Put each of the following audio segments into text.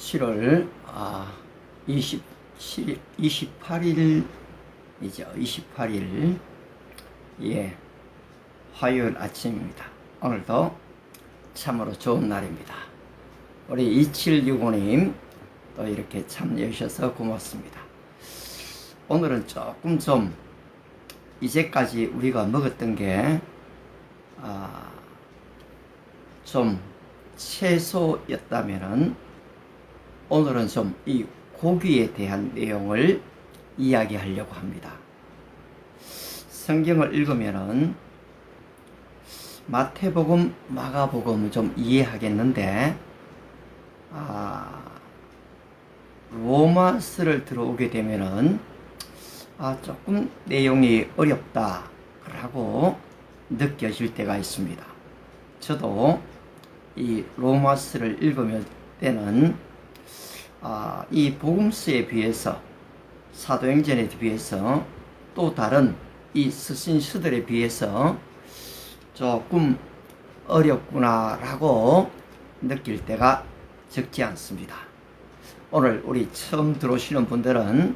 7월 28일이죠. 28일 화요일 아침입니다. 오늘도 참으로 좋은 날입니다. 우리 2765님 또 이렇게 참여해 주셔서 고맙습니다. 오늘은 조금 좀 이제까지 우리가 먹었던 게 좀 채소였다면은 오늘은 좀 이 고기에 대한 내용을 이야기하려고 합니다. 성경을 읽으면은 마태복음, 마가복음은 좀 이해하겠는데 로마서를 들어오게 되면은 조금 내용이 어렵다라고 느껴질 때가 있습니다. 저도 이 로마서를 읽으면 때는 이 복음서에 비해서, 사도행전에 비해서, 또 다른 이 서신서들에 비해서 조금 어렵구나라고 느낄 때가 적지 않습니다. 오늘 우리 처음 들어오시는 분들은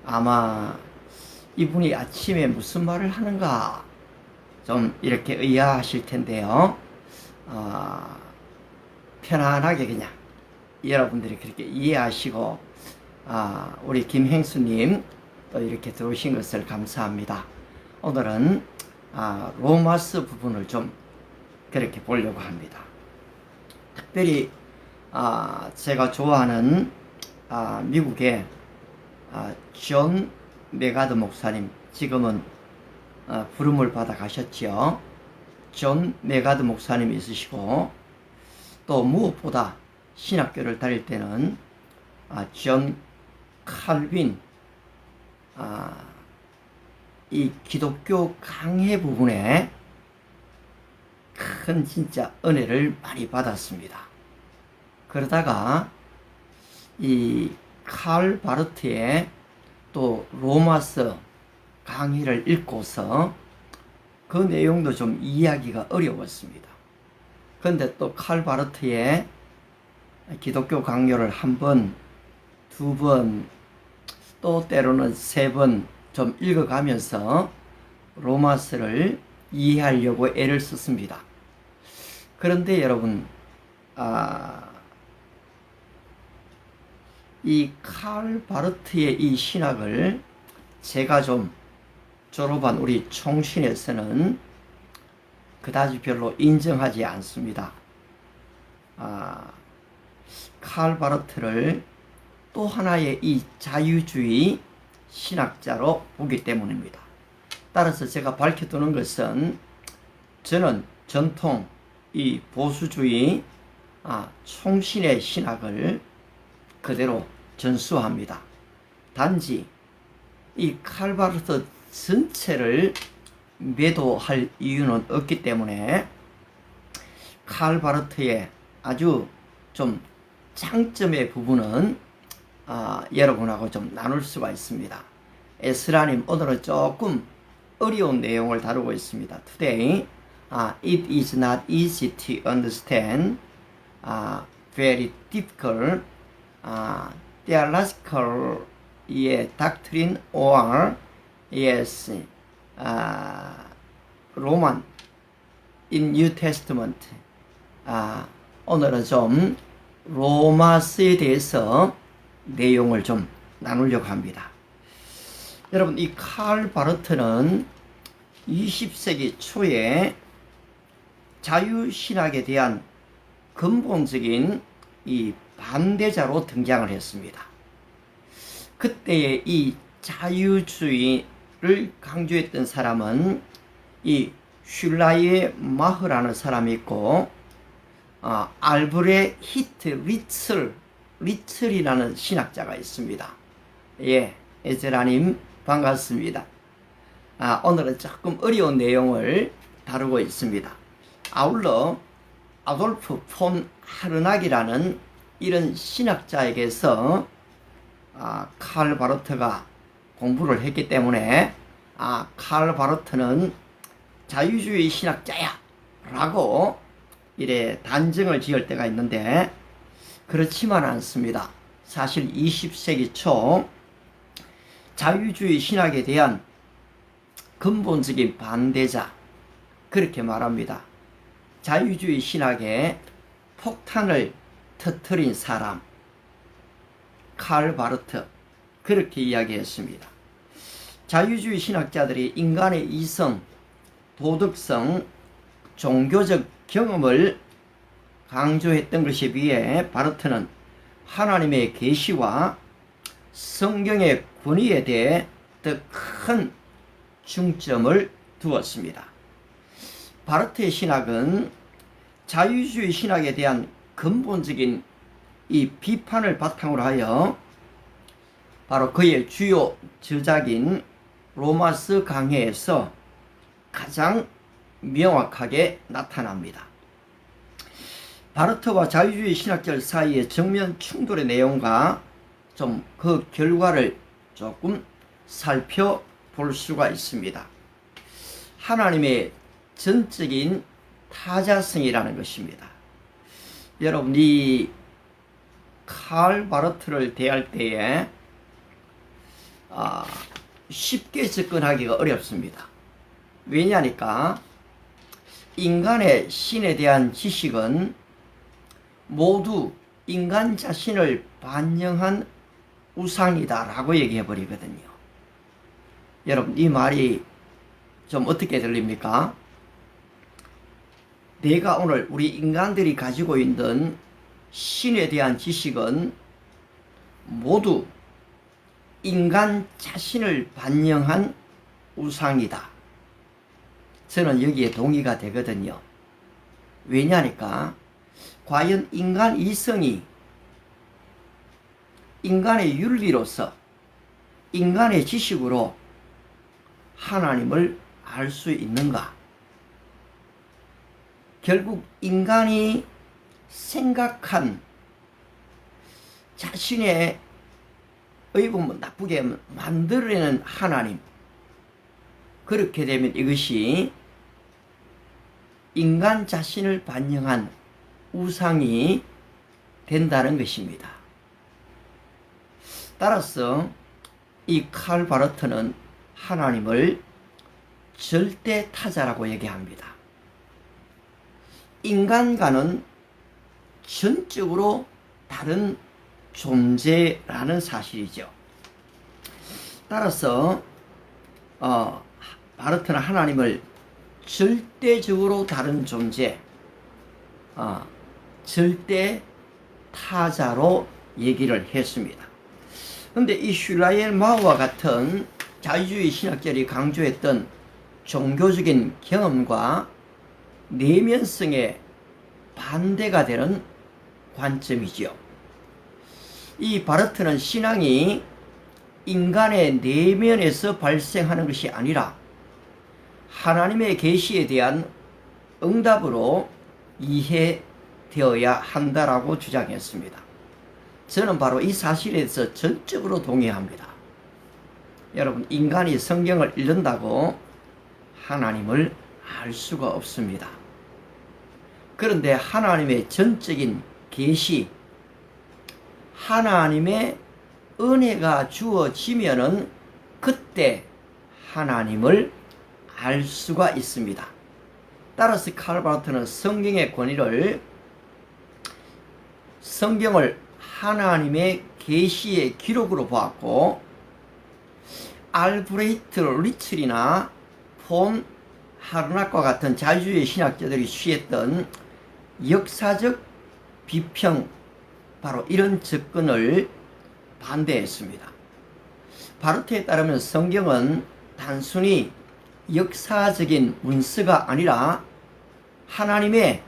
아마 이분이 아침에 무슨 말을 하는가 좀 이렇게 의아하실 텐데요. 편안하게 그냥 여러분들이 그렇게 이해하시고 우리 김행수님 또 이렇게 들어오신 것을 감사합니다. 오늘은 로마서 부분을 좀 그렇게 보려고 합니다. 특별히 제가 좋아하는 미국의 존 메가드 목사님, 지금은 부름을 받아 가셨죠. 존 메가드 목사님 있으시고, 또 무엇보다 신학교를 다닐 때는 존 칼빈, 이 기독교 강해 부분에 큰 진짜 은혜를 많이 받았습니다. 그러다가 이 칼 바르트의 또 로마서 강의를 읽고서 그 내용도 좀 이해하기가 어려웠습니다. 그런데 또 칼 바르트의 기독교 강요를 한 번, 두 번, 또 때로는 세 번 좀 읽어가면서 로마서를 이해하려고 애를 썼습니다. 그런데 여러분, 이 칼 바르트의 이 신학을 제가 좀 졸업한 우리 총신에서는 그다지 별로 인정하지 않습니다. 칼 바르트를 또 하나의 이 자유주의 신학자로 보기 때문입니다. 따라서 제가 밝혀두는 것은 저는 전통 이 보수주의 총신의 신학을 그대로 전수합니다. 단지 이 칼 바르트 전체를 매도할 이유는 없기 때문에 칼 바르트의 아주 좀 장점의 부분은 여러분하고 좀 나눌 수가 있습니다. 에스라님, 오늘은 조금 어려운 내용을 다루고 있습니다. Today, it is not easy to understand, very difficult, theological, doctrine or, Roman in New Testament. 오늘은 좀 로마서에 대해서 내용을 좀 나누려고 합니다. 여러분, 이 칼 바르트는 20세기 초에 자유신학에 대한 근본적인 이 반대자로 등장을 했습니다. 그때의 이 자유주의를 강조했던 사람은 이 슐라이에 마흐라는 사람이 있고, 알브레 히트 리틀이라는 신학자가 있습니다. 에즈라님 반갑습니다. 오늘은 조금 어려운 내용을 다루고 있습니다. 아울러 아돌프 폰 하르낙이라는 이런 신학자에게서 칼 바르트가 공부를 했기 때문에 칼 바르트는 자유주의 신학자야 라고 이래 단정을 지을 때가 있는데, 그렇지만 않습니다. 사실 20세기 초 자유주의 신학에 대한 근본적인 반대자, 그렇게 말합니다. 자유주의 신학에 폭탄을 터뜨린 사람, 칼 바르트, 그렇게 이야기했습니다. 자유주의 신학자들이 인간의 이성, 도덕성, 종교적 경험을 강조했던 것에 비해 바르트는 하나님의 계시와 성경의 권위에 대해 더 큰 중점을 두었습니다. 바르트의 신학은 자유주의 신학에 대한 근본적인 이 비판을 바탕으로 하여 바로 그의 주요 저작인 로마서 강해에서 가장 명확하게 나타납니다. 바르트와 자유주의 신학者사이의 정면 충돌의 내용과 좀 그 결과를 조금 살펴볼 수가 있습니다. 하나님의 전적인 타자성이라는 것입니다. 여러분, 이 칼 바르트를 대할 때에 쉽게 접근하기가 어렵습니다. 왜냐하니까 인간의 신에 대한 지식은 모두 인간 자신을 반영한 우상이다라고 얘기해 버리거든요. 여러분, 이 말이 좀 어떻게 들립니까? 내가 오늘 우리 인간들이 가지고 있는 신에 대한 지식은 모두 인간 자신을 반영한 우상이다. 저는 여기에 동의가 되거든요. 왜냐하니까 과연 인간 이성이 인간의 윤리로서 인간의 지식으로 하나님을 알 수 있는가? 결국 인간이 생각한 자신의 의분 나쁘게 만들어내는 하나님, 그렇게 되면 이것이 인간 자신을 반영한 우상이 된다는 것입니다. 따라서 이 칼 바르트는 하나님을 절대 타자라고 얘기합니다. 인간과는 전적으로 다른 존재라는 사실이죠. 따라서 바르트는 하나님을 절대적으로 다른 존재, 절대 타자로 얘기를 했습니다. 그런데 이 슐라이엘 마우와 같은 자유주의 신학자들이 강조했던 종교적인 경험과 내면성에 반대가 되는 관점이지요. 이 바르트는 신앙이 인간의 내면에서 발생하는 것이 아니라 하나님의 계시에 대한 응답으로 이해되어야 한다라고 주장했습니다. 저는 바로 이 사실에 대해서 전적으로 동의합니다. 여러분, 인간이 성경을 읽는다고 하나님을 알 수가 없습니다. 그런데 하나님의 전적인 계시, 하나님의 은혜가 주어지면은 그때 하나님을 알 수가 있습니다. 따라서 칼 바르트는 성경을 하나님의 계시의 기록으로 보았고, 알브레히트 리첼이나 폰 하르낙과 같은 자유주의 신학자들이 취했던 역사적 비평, 바로 이런 접근을 반대했습니다. 바르트에 따르면 성경은 단순히 역사적인 문서가 아니라 하나님의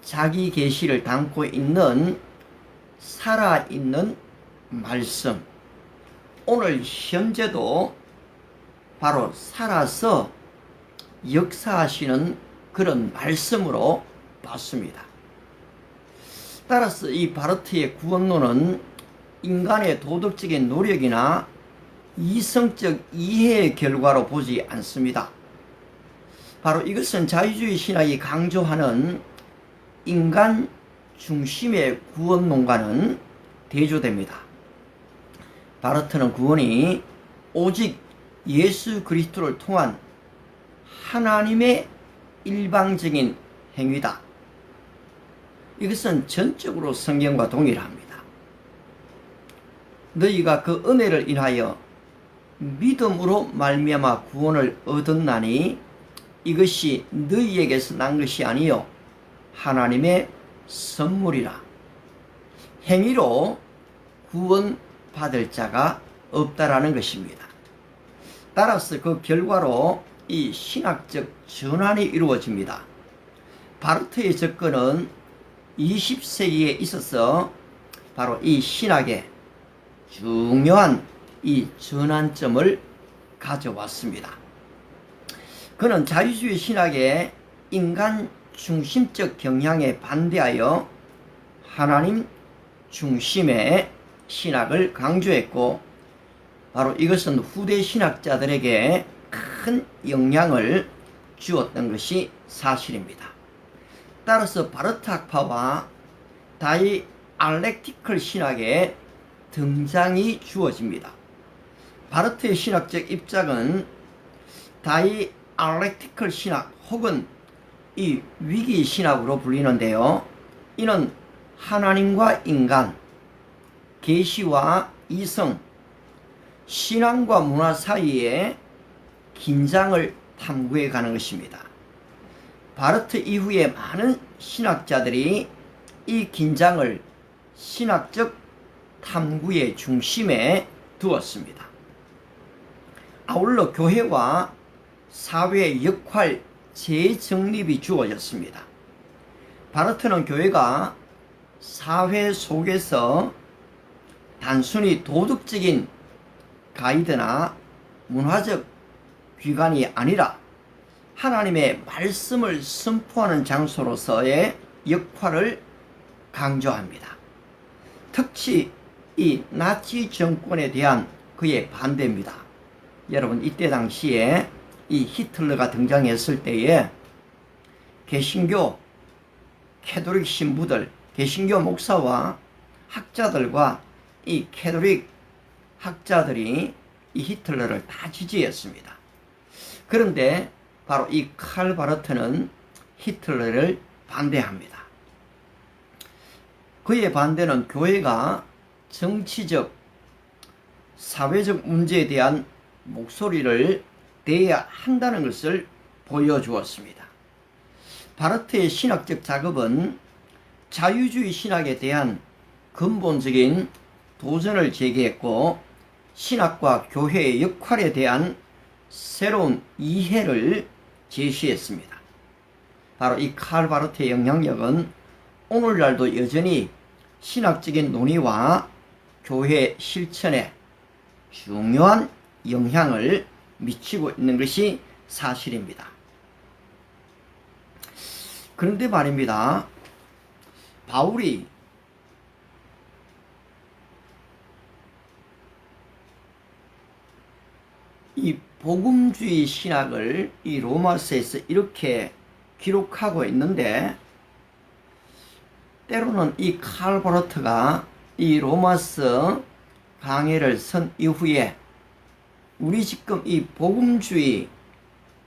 자기 계시를 담고 있는 살아있는 말씀, 오늘 현재도 바로 살아서 역사하시는 그런 말씀으로 봤습니다. 따라서 이 바르트의 구원론은 인간의 도덕적인 노력이나 이성적 이해의 결과로 보지 않습니다. 바로 이것은 자유주의 신학이 강조하는 인간 중심의 구원 논과는 대조됩니다. 바르트는 구원이 오직 예수 그리스도를 통한 하나님의 일방적인 행위다. 이것은 전적으로 성경과 동일합니다. 너희가 그 은혜를 인하여 믿음으로 말미암아 구원을 얻었나니 이것이 너희에게서 난 것이 아니요 하나님의 선물이라. 행위로 구원 받을 자가 없다라는 것입니다. 따라서 그 결과로 이 신학적 전환이 이루어집니다. 바르트의 접근은 20세기에 있어서 바로 이 신학의 중요한 이 전환점을 가져왔습니다. 그는 자유주의 신학의 인간 중심적 경향에 반대하여 하나님 중심의 신학을 강조했고, 바로 이것은 후대 신학자들에게 큰 영향을 주었던 것이 사실입니다. 따라서 바르트 학파와 다이알렉티컬 신학의 등장이 주어집니다. 바르트의 신학적 입장은 다이알렉티컬 신학 혹은 이 위기 신학으로 불리는데요. 이는 하나님과 인간, 계시와 이성, 신앙과 문화 사이에 긴장을 탐구해 가는 것입니다. 바르트 이후에 많은 신학자들이 이 긴장을 신학적 탐구의 중심에 두었습니다. 아울러 교회와 사회의 역할 재정립이 주어졌습니다. 바르트는 교회가 사회 속에서 단순히 도덕적인 가이드나 문화적 기관이 아니라 하나님의 말씀을 선포하는 장소로서의 역할을 강조합니다. 특히 이 나치 정권에 대한 그의 반대입니다. 여러분, 이때 당시에 이 히틀러가 등장했을 때에 개신교 캐톨릭 신부들, 개신교 목사와 학자들과 이 캐톨릭 학자들이 이 히틀러를 다 지지했습니다. 그런데 바로 이 칼 바르트는 히틀러를 반대합니다. 그의 반대는 교회가 정치적, 사회적 문제에 대한 목소리를 내야 한다는 것을 보여주었습니다. 바르트의 신학적 작업은 자유주의 신학에 대한 근본적인 도전을 제기했고, 신학과 교회의 역할에 대한 새로운 이해를 제시했습니다. 바로 이 칼 바르트의 영향력은 오늘날도 여전히 신학적인 논의와 교회 실천에 중요한 영향을 미치고 있는 것이 사실입니다. 그런데 말입니다. 바울이 이 복음주의 신학을 이 로마서에서 이렇게 기록하고 있는데, 때로는 이 칼 바르트가 이 로마서 강해를 쓴 이후에 우리 지금 이 복음주의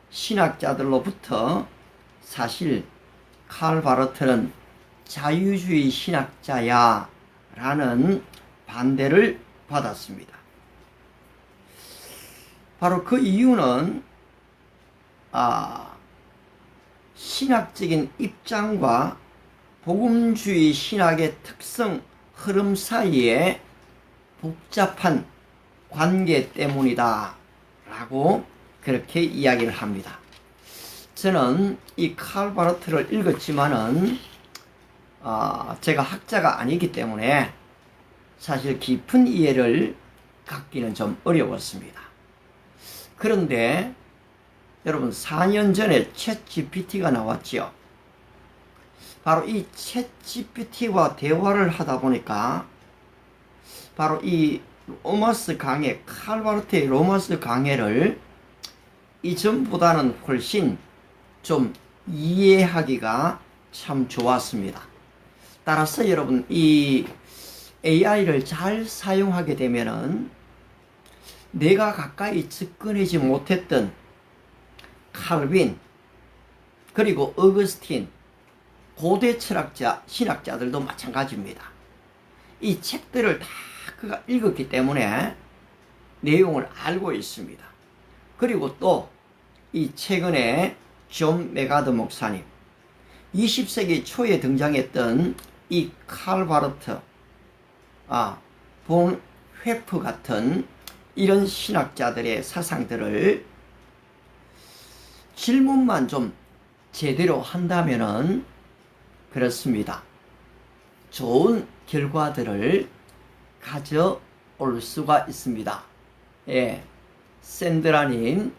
신학자들로부터 사실 칼 바르트는 자유주의 신학자야 라는 반대를 받았습니다. 바로 그 이유는 신학적인 입장과 복음주의 신학의 특성, 흐름 사이에 복잡한 관계 때문이다 라고 그렇게 이야기를 합니다. 저는 이 칼 바르트를 읽었지만은 제가 학자가 아니기 때문에 사실 깊은 이해를 갖기는 좀 어려웠습니다. 그런데 여러분, 4년 전에 챗GPT가 나왔죠. 바로 이 챗GPT와 대화를 하다 보니까 바로 이 로마서 강해, 칼 바르트의 로마서 강해를 이전보다는 훨씬 좀 이해하기가 참 좋았습니다. 따라서 여러분 이 AI를 잘 사용하게 되면은 내가 가까이 접근하지 못했던 칼빈 그리고 어거스틴 고대 철학자 신학자들도 마찬가지입니다. 이 책들을 다 그가 읽었기 때문에 내용을 알고 있습니다. 그리고 또 이 최근에 존 메가더 목사님 20세기 초에 등장했던 이 칼 바르트 본 회프 같은 이런 신학자들의 사상들을 질문만 좀 제대로 한다면은 그렇습니다. 좋은 결과들을 가져올 수가 있습니다. 예, 샌드라님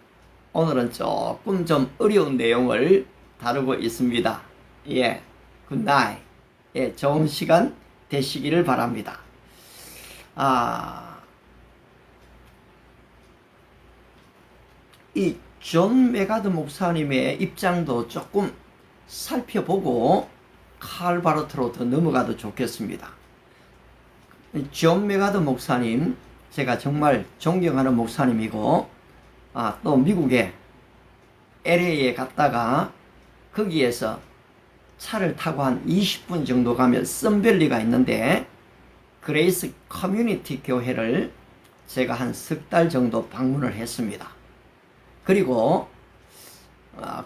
오늘은 조금 좀 어려운 내용을 다루고 있습니다. 예, 굿나잇. 예, 좋은 시간 되시기를 바랍니다. 이 존 메가더 목사님의 입장도 조금 살펴보고 칼 바르트로 더 넘어가도 좋겠습니다. 존 메가더 목사님 제가 정말 존경하는 목사님이고 또 미국에 LA에 갔다가 거기에서 차를 타고 한 20분 정도 가면 썬밸리가 있는데 그레이스 커뮤니티 교회를 제가 한 석 달 정도 방문을 했습니다. 그리고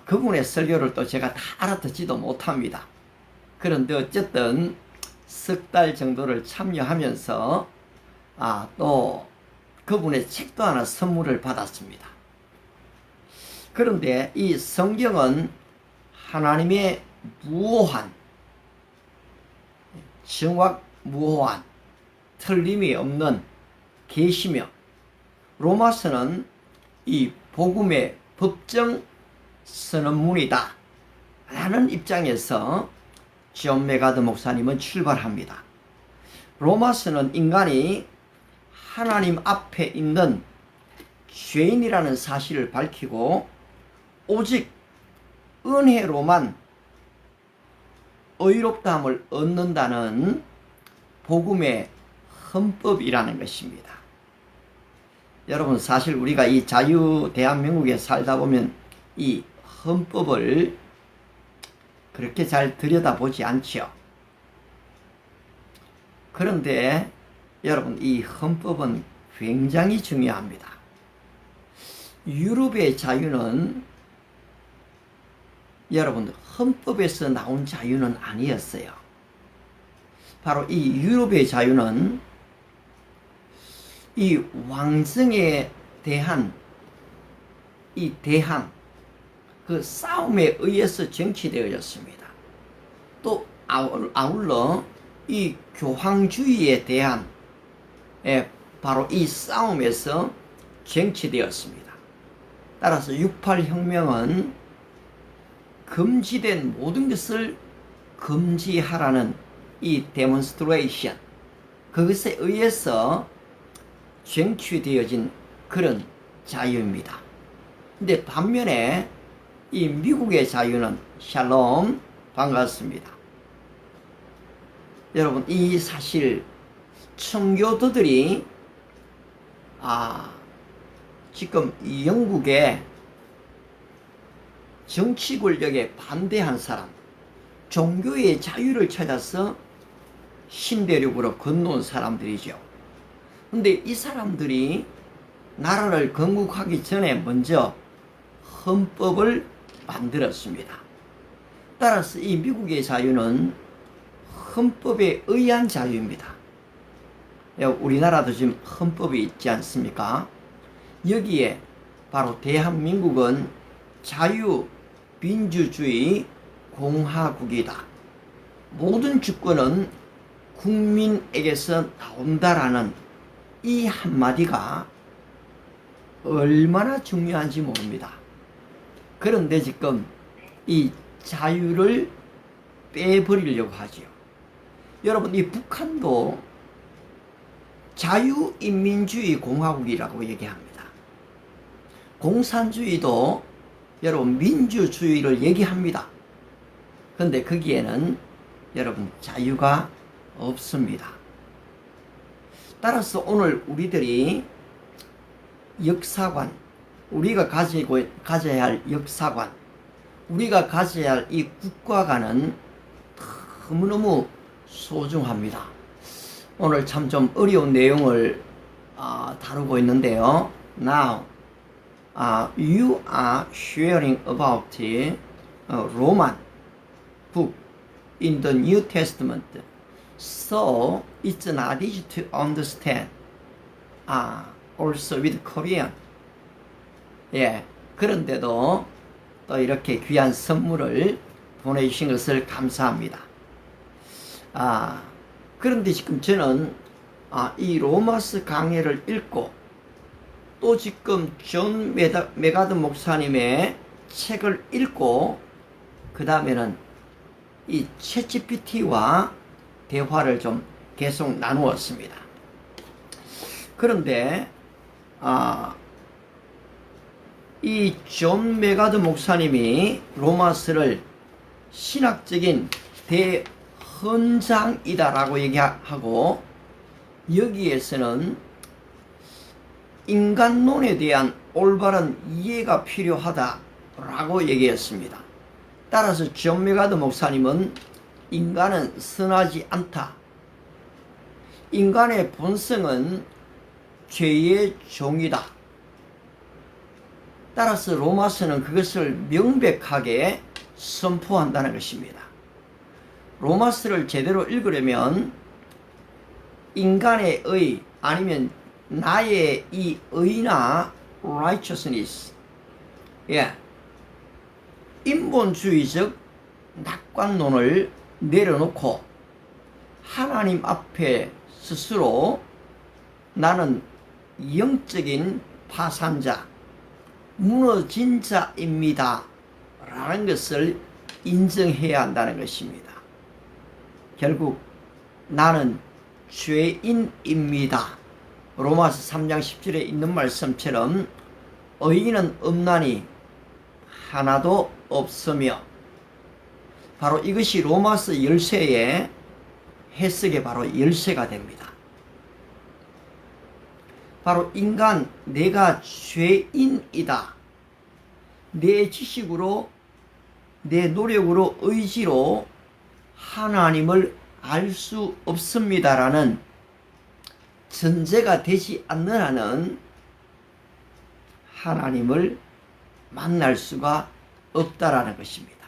그분의 설교를 또 제가 다 알아듣지도 못합니다. 그런데 어쨌든 석 달 정도를 참여하면서 또 그분의 책도 하나 선물을 받았습니다. 그런데 이 성경은 하나님의 무오한, 정확무오한, 틀림이 없는 계시며 로마서는 이 복음의 법정 선언문이다 라는 입장에서 존 메가더 목사님은 출발합니다. 로마서는 인간이 하나님 앞에 있는 죄인이라는 사실을 밝히고 오직 은혜로만 의롭다함을 얻는다는 복음의 헌법이라는 것입니다. 여러분 사실 우리가 이 자유 대한민국에 살다 보면 이 헌법을 그렇게 잘 들여다보지 않죠. 그런데 여러분 이 헌법은 굉장히 중요합니다. 유럽의 자유는 여러분 헌법에서 나온 자유는 아니었어요. 바로 이 유럽의 자유는 이 왕정에 대한 이 대항 그 싸움에 의해서 정치되어졌습니다. 또 아울러 이 교황주의에 대한 바로 이 싸움에서 정치되었습니다. 따라서 68 혁명은 금지된 모든 것을 금지하라는 이 데몬스트레이션 그것에 의해서 쟁취되어진 그런 자유입니다. 근데 반면에 이 미국의 자유는 샬롬 반갑습니다. 여러분 이 사실 청교도들이 지금 이 영국의 정치 권력에 반대한 사람, 종교의 자유를 찾아서 신대륙으로 건너온 사람들이죠. 근데 이 사람들이 나라를 건국하기 전에 먼저 헌법을 만들었습니다. 따라서 이 미국의 자유는 헌법에 의한 자유입니다. 우리나라도 지금 헌법이 있지 않습니까? 여기에 바로 대한민국은 자유민주주의 공화국이다. 모든 주권은 국민에게서 나온다라는 이 한마디가 얼마나 중요한지 모릅니다. 그런데 지금 이 자유를 빼버리려고 하지요. 여러분 이 북한도 자유인민주의 공화국이라고 얘기합니다. 공산주의도 여러분 민주주의를 얘기합니다. 그런데 거기에는 여러분 자유가 없습니다. 따라서 오늘 우리들이 역사관, 우리가 가져야 할 역사관, 우리가 가져야 할 이 국가관은 너무너무 소중합니다. 오늘 참 좀 어려운 내용을 다루고 있는데요. Now, you are sharing about Roman book in the New Testament. So, it's not easy to understand. Also with Korean. 예, 그런데도 또 이렇게 귀한 선물을 보내주신 것을 감사합니다. 그런데 지금 저는 이 로마서 강해를 읽고 또 지금 존 메가드 목사님의 책을 읽고 그 다음에는 이 챗GPT와 대화를 좀 계속 나누었습니다. 그런데 이 존 메가드 목사님이 로마서를 신학적인 대헌장이다라고 얘기하고 여기에서는 인간론에 대한 올바른 이해가 필요하다라고 얘기했습니다. 따라서 존 메가드 목사님은 인간은 선하지 않다. 인간의 본성은 죄의 종이다. 따라서 로마서는 그것을 명백하게 선포한다는 것입니다. 로마서를 제대로 읽으려면 인간의 의 아니면 나의 이 의나 righteousness, 인본주의적 낙관론을 내려놓고 하나님 앞에 스스로 나는 영적인 파산자, 무너진 자입니다 라는 것을 인정해야 한다는 것입니다. 결국 나는 죄인입니다. 로마서 3장 10절에 있는 말씀처럼 의인은 없나니 하나도 없으며, 바로 이것이 로마서 열쇠의 해석의 바로 열쇠가 됩니다. 바로 인간, 내가 죄인이다. 내 지식으로, 내 노력으로, 의지로 하나님을 알 수 없습니다라는 전제가 되지 않는 한은 하나님을 만날 수가 없다라는 것입니다.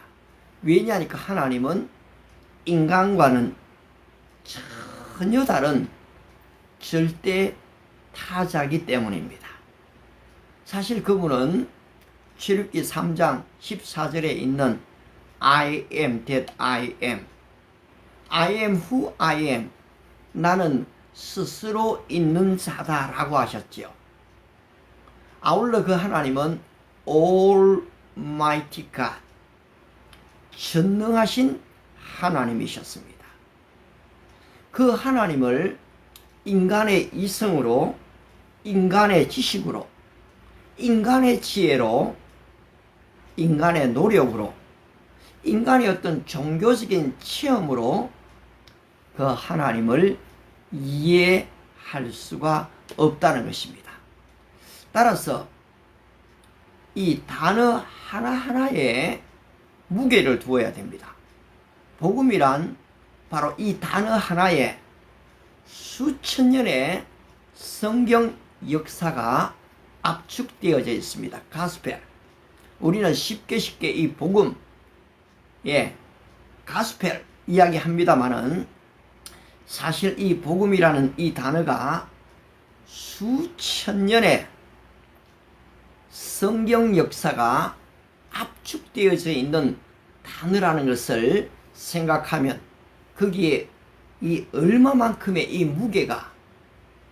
왜냐하니까 하나님은 인간과는 전혀 다른 절대 타자이기 때문입니다. 사실 그분은 출애굽기 3장 14절에 있는 I am that I am, I am who I am, 나는 스스로 있는 자다라고 하셨지요. 아울러 그 하나님은 Almighty God, 전능하신 하나님이셨습니다. 그 하나님을 인간의 이성으로, 인간의 지식으로, 인간의 지혜로, 인간의 노력으로, 인간의 어떤 종교적인 체험으로 그 하나님을 이해할 수가 없다는 것입니다. 따라서 이 단어 하나하나에 무게를 두어야 됩니다. 복음이란 바로 이 단어 하나에 수천 년의 성경 역사가 압축되어져 있습니다. 가스펠. 우리는 쉽게 이 복음, 가스펠 이야기합니다마는 사실 이 복음이라는 이 단어가 수천 년의 성경 역사가 압축되어져 있는 단어라는 것을 생각하면 거기에 이 얼마만큼의 이 무게가,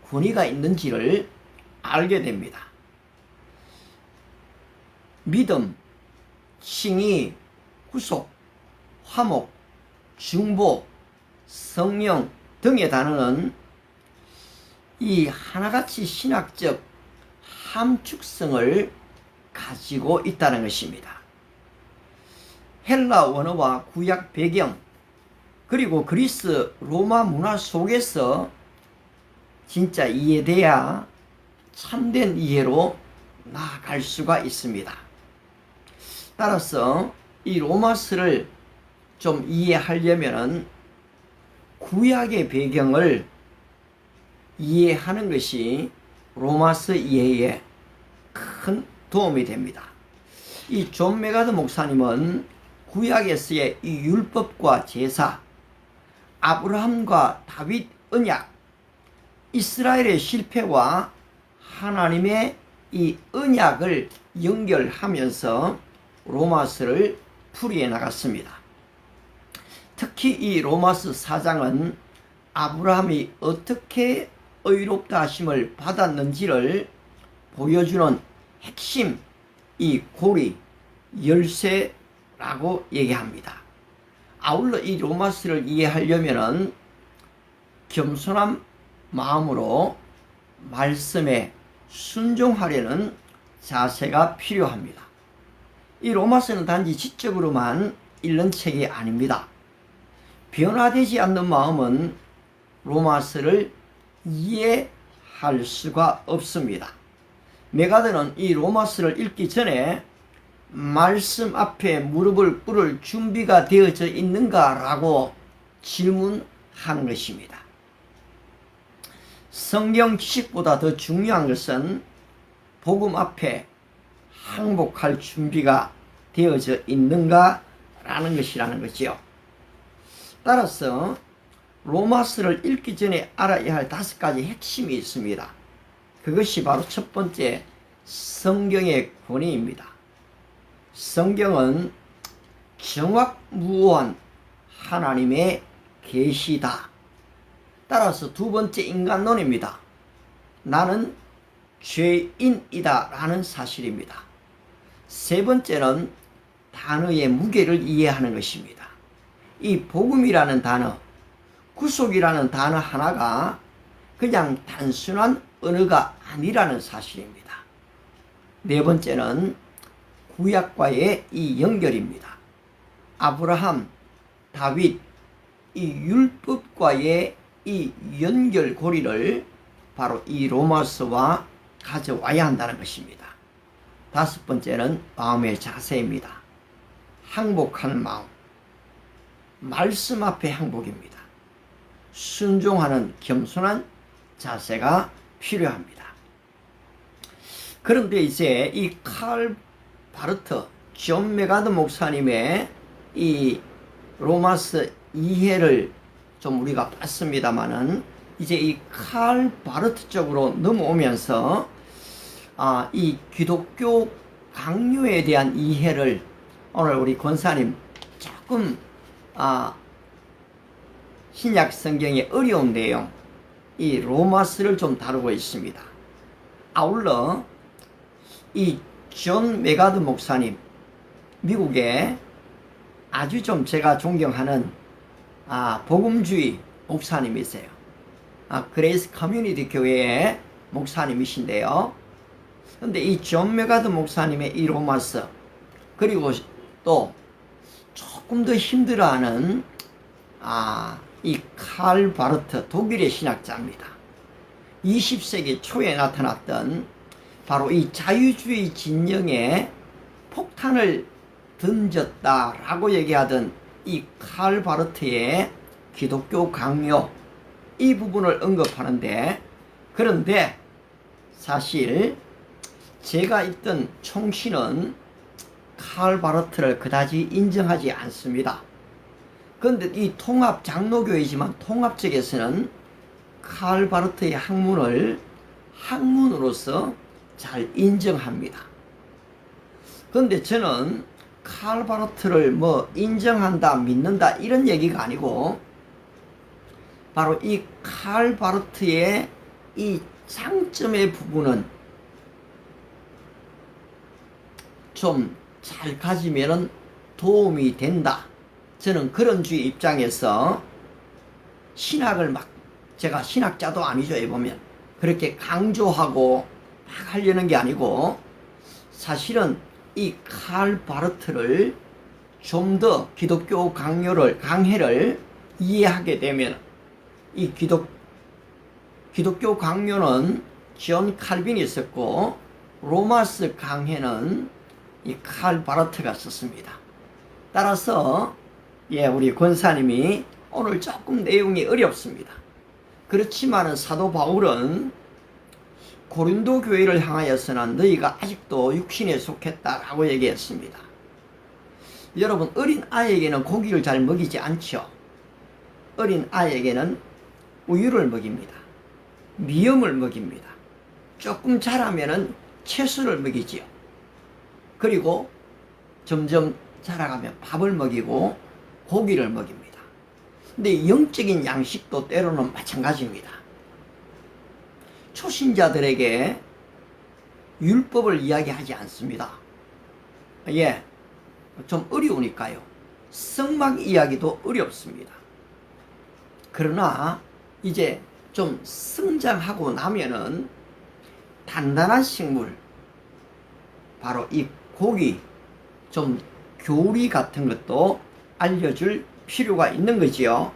권위가 있는지를 알게 됩니다. 믿음, 칭의, 구속, 화목, 중보, 성령 등의 단어는 이 하나같이 신학적 함축성을 가지고 있다는 것입니다. 헬라 원어와 구약 배경, 그리고 그리스 로마 문화 속에서 진짜 이해돼야 참된 이해로 나아갈 수가 있습니다. 따라서 이 로마서를 좀 이해하려면 구약의 배경을 이해하는 것이 로마서 이해에 큰 도움이 됩니다. 이 존 메가드 목사님은 구약에서의 이 율법과 제사, 아브라함과 다윗 언약, 이스라엘의 실패와 하나님의 이 언약을 연결하면서 로마서를 풀이해 나갔습니다. 특히 이 로마서 4장은 아브라함이 어떻게 의롭다 하심을 받았는지를 보여주는 핵심 이 고리 열쇠라고 얘기합니다. 아울러 이 로마서를 이해하려면 겸손한 마음으로 말씀에 순종하려는 자세가 필요합니다. 이 로마서는 단지 지적으로만 읽는 책이 아닙니다. 변화되지 않는 마음은 로마서를 이해할 수가 없습니다. 메가드는 이 로마서를 읽기 전에 말씀 앞에 무릎을 꿇을 준비가 되어져 있는가라고 질문하는 것입니다. 성경 지식보다 더 중요한 것은 복음 앞에 항복할 준비가 되어져 있는가라는 것이라는 거지요. 따라서 로마서를 읽기 전에 알아야 할 5가지 핵심이 있습니다. 그것이 바로 첫 번째, 성경의 권위입니다. 성경은 정확무오한 하나님의 계시다. 따라서 두 번째, 인간론입니다. 나는 죄인이다 라는 사실입니다. 세 번째는 단어의 무게를 이해하는 것입니다. 이 복음이라는 단어, 구속이라는 단어 하나가 그냥 단순한 언어가 아니라는 사실입니다. 네 번째는 구약과의 이 연결입니다. 아브라함, 다윗, 이 율법과의 이 연결고리를 바로 이 로마서와 가져와야 한다는 것입니다. 다섯 번째는 마음의 자세입니다. 항복하는 마음, 말씀 앞에 항복입니다. 순종하는 겸손한 자세가 필요합니다. 그런데 이제 이 칼 바르트, 존 메가드 목사님의 이 로마서 이해를 좀 우리가 봤습니다만은 이제 이 칼 바르트 쪽으로 넘어오면서 이 기독교 강요에 대한 이해를 오늘 우리 권사님 조금 신약 성경의 어려운 내용, 이 로마서를 좀 다루고 있습니다. 아울러 이 존 메가드 목사님, 미국에 아주 좀 제가 존경하는 복음주의 목사님이세요. 그레이스 커뮤니티 교회의 목사님이신데요. 근데 이 존 메가드 목사님의 이 로마서, 그리고 또 조금 더 힘들어하는 이 칼 바르트, 독일의 신학자입니다. 20세기 초에 나타났던 바로 이 자유주의 진영에 폭탄을 던졌다라고 얘기하던 이 칼 바르트의 기독교 강요, 이 부분을 언급하는데, 그런데 사실 제가 있던 총신은 칼 바르트를 그다지 인정하지 않습니다. 그런데 이 통합 장로교이지만 통합 측에서는 칼 바르트의 학문을 학문으로서 잘 인정합니다. 그런데 저는 칼 바르트를 인정한다, 믿는다 이런 얘기가 아니고, 바로 이 칼 바르트의 이 장점의 부분은 좀 잘 가지면 도움이 된다. 저는 그런 주의 입장에서 신학을 제가 신학자도 아니죠, 보면 그렇게 강조하고 막 하려는 게 아니고, 사실은 이 칼 바르트를 좀 더 기독교 강해를 이해하게 되면 이 기독교 강요는 존 칼빈이 썼고 로마서 강해는 이 칼 바르트가 썼습니다. 따라서 우리 권사님이 오늘 조금 내용이 어렵습니다. 그렇지만은 사도 바울은 고린도 교회를 향하여서는 너희가 아직도 육신에 속했다라고 얘기했습니다. 여러분, 어린 아이에게는 고기를 잘 먹이지 않죠. 어린 아이에게는 우유를 먹입니다. 미음을 먹입니다. 조금 자라면은 채소를 먹이지요. 그리고 점점 자라가면 밥을 먹이고 고기를 먹입니다. 근데 영적인 양식도 때로는 마찬가지입니다. 초신자들에게 율법을 이야기하지 않습니다. 좀 어려우니까요. 성막 이야기도 어렵습니다. 그러나 이제 좀 성장하고 나면은 단단한 식물, 바로 이 고기, 좀 교리 같은 것도 알려줄 필요가 있는 거지요.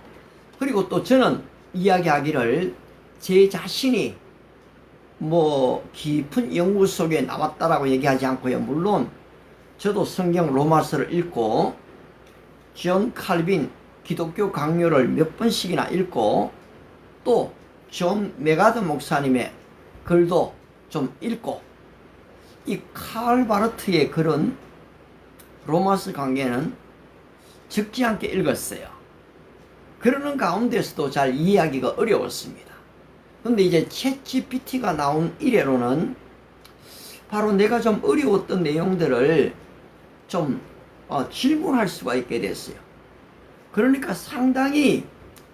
그리고 또 저는 이야기하기를 제 자신이 깊은 연구 속에 나왔다라고 얘기하지 않고요. 물론 저도 성경 로마서를 읽고 존 칼빈 기독교 강요를 몇 번씩이나 읽고 또 존 메가드 목사님의 글도 좀 읽고 이 칼 바르트의 글은 로마서 강해는 적지 않게 읽었어요. 그러는 가운데서도 잘 이해하기가 어려웠습니다. 근데 이제 챗GPT가 나온 이래로는 바로 내가 좀 어려웠던 내용들을 좀 질문할 수가 있게 됐어요. 그러니까 상당히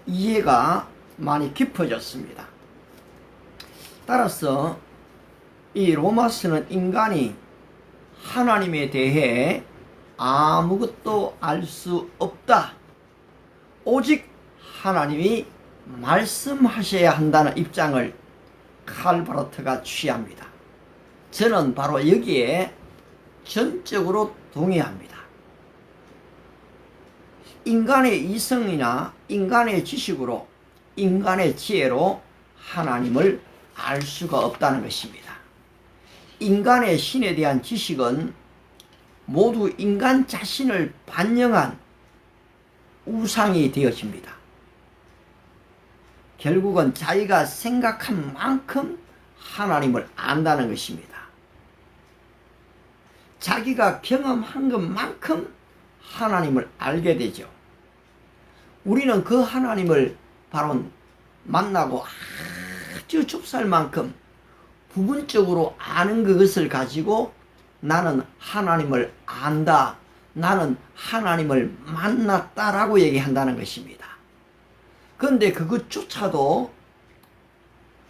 이해가 많이 깊어졌습니다. 따라서 이 로마서는 인간이 하나님에 대해 아무것도 알 수 없다. 오직 하나님이 말씀하셔야 한다는 입장을 칼 바르트가 취합니다. 저는 바로 여기에 전적으로 동의합니다. 인간의 이성이나 인간의 지식으로, 인간의 지혜로 하나님을 알 수가 없다는 것입니다. 인간의 신에 대한 지식은 모두 인간 자신을 반영한 우상이 되어집니다. 결국은 자기가 생각한 만큼 하나님을 안다는 것입니다. 자기가 경험한 것만큼 하나님을 알게 되죠. 우리는 그 하나님을 바로 만나고 아주 좁쌀만큼 부분적으로 아는 그것을 가지고 나는 하나님을 안다, 나는 하나님을 만났다라고 얘기한다는 것입니다. 그런데 그것조차도